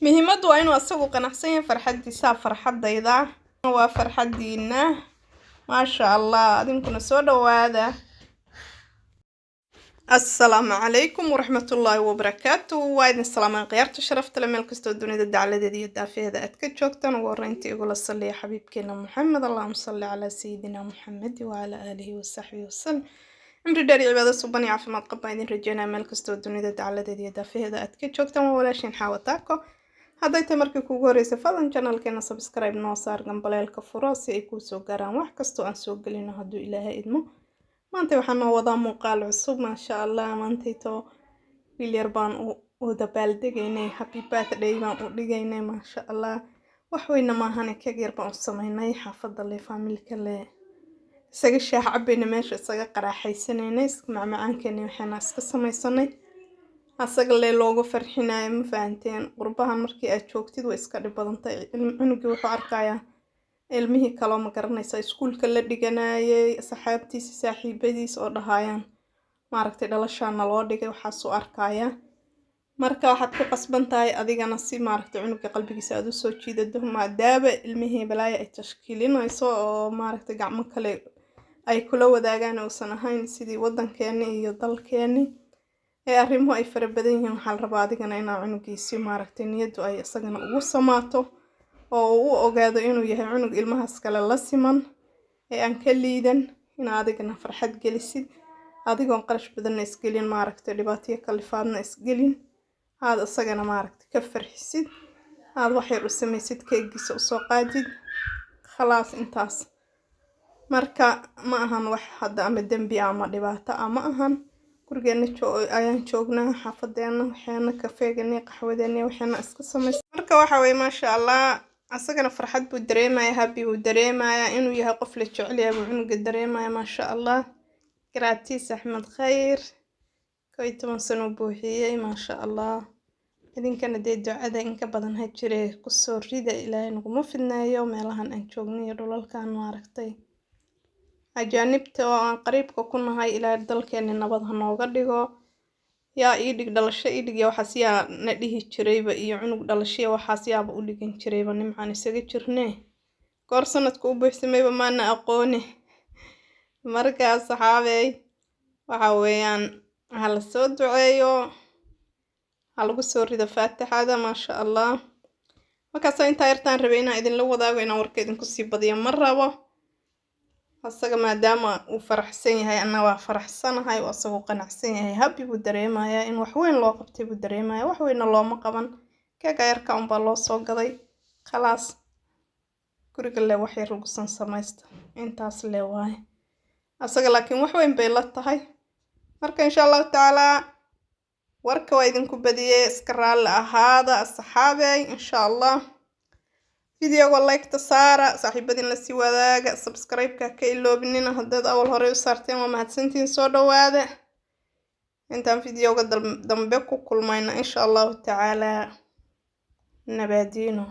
muhiimadu waa inuu asagu qanacsan yahay farxadiisa farxadayda waa farxadiina maasha Allah adinkuna soo dhawaada assalaamu calaykum waraxmatullaahi wabarakaatuh waa idin salaamaan khiyaarta sharafta leh meel kastoo dunida dacaladeeda iyo daafeeda aad ka joogtaan ugu horreyntii igula saliya xabiibkeena Muxamed allahumma salli calaa sayidina Muxamed wa ala aalihi wa sahbihi wasallam cimri dheer iyo cibaado suban iyo caafimaad qab baan idin rajeynaa meel kastoo dunida dacaladeeda iyo daafeeda aad ka joogtaan waa walaashin Xaawa Taako hadday tahay markii kugu horreysay fadlan channelkeena subscribe noo saar gambaleelka furo si ay kuu soo gaaraan wax kastoo aan soo gelino hadduu ilaahay idmo maanta waxaan noo wadaa muuqaal cusub maasha Allah maantayto wiil yar baan u dabaaldegaynay happy birthday baan u dhigaynay maasha Allah wax weyna maahane keeg yar baan u samaynay xaafadda le familka le isaga shaah cabayna meesha isaga qaraaxaysanaynay macmacaankeena waxaan iska samaysanay asaga le loogu farxinayo ma fahanteen qurbahan markii aad joogtid way iska dhib badantay cunugii wuxuu arkayaa ilmihii kale ma garanaysa iskuulka la dhiganayay saxaabtiisa saaxiibadiis oo dhahayaan maaragtay dhalashaana loo dhigay waxaa soo arkaya marka waxaad ku qasban tahay adigana si maaragtay cunuga qalbigiisa aad u soo jiidado maadaaba ilmihii balaayo ay tashkiilinayso oo maaragtay gacmo kale ay kula wadaagaan uusan ahayn sidii wadankeena iyo dalkeena arrimuhu ay fara badan yihiin waxaa la rabaa adigana inaa cunugiisi maaragtay niyadu ay isagana ugu samaato oo uu ogaado inuu yahay cunug ilmahaas kale la siman aan ka liidan in adigana farxad gelisid adigoon qarash badan isgelin maaragtay dhibaatooyin kalifaadna isgelin aad isagana maaragtay ka farxisid aad wax yar u samaysid keegiisa u soo qaadid khalaas intaas marka ma ahan wax hadda ama dambi ama dhibaato ama ahan gurigeena ayaan joognaa xaafadeena waxaana kafeegana qaxwadeena waxaana iska samaysay marka waxa way maasha Allah asagana farxad buu dareemayaa happy buu dareemayaa inuu yahay qof la jecel yahay buu cunuga dareemayaa maasha Allah gratis Axmed Khayr 11 sano buuxiyay maasha Allah idinkana dee ducada in ka badan ha jiree ku soo rida Ilaahay naguma fidnaayo meelahan aan joogno iyo dhulalkan maaragtay ajaanibta oo aan qariibka ku nahay Ilaahay dalkeena nabad ha nooga dhigo yaa ii dhig dhalasho ii dhig waxaas yaa na dhihi jirayba iyo cunug dhalasho waxaas yaaba u dhigan jirayba nimcaan isaga jirnee goor sanadku u buuxsamayba maana aqooni markaa saxaabey waxa weeyaan waxa la soo duceeyo waxa lagu soo rido faatixada maasha Allah markaas inta yartaan rabay inaan idin la wadaago inaan warka idin ku sii badiyo mar rabo asaga maadaama uu faraxsan yahay anna waa faraxsanahay oo asagu qanacsan yahay happy buu dareemayaa in wax weyn loo qabtay buu dareemayaa wax weyn looma qaban keega yarka un baa loo soo gaday khalaas guriga le wax yar lagu samaysta intaas le waay asaga laakiin wax weyn bay la tahay marka insha Allah taala warka waa idinku badiyay iska raali ahaada asxaabay insha Allah فيديو لايك تسارة صاحبتي لسي وداقة سبسكرايب كا إلوبنينا هداد أول هوري وصارتين ومهدسنتين سودا وادا انتان فيديو قد دنبكو كل ماينا إن شاء الله تعالى نبادينو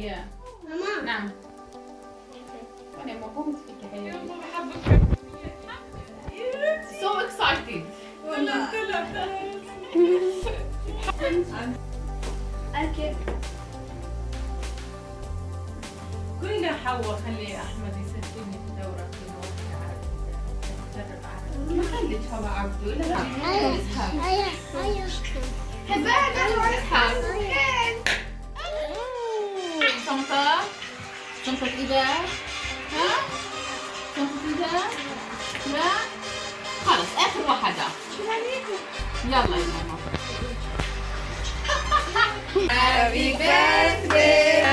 يا ماما. نعم. أنا مبهوت فيك يا حبيبي. So excited. أكل. قلنا حواء خلي احمد يسجلني في الدوره في واحده عربيه تدرب عربي. ما خليت حواء عبدو لا لا. هيا هيا. حبانا نروحها. شنطة. شنطة إذا. ها؟ شنطة إذا. لا. خلص آخر واحدة. يلا يا ماما. Happy birthday.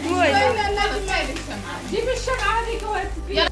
لا لا لا ما يلك شمعة. جيب الشمعة هذيك وقت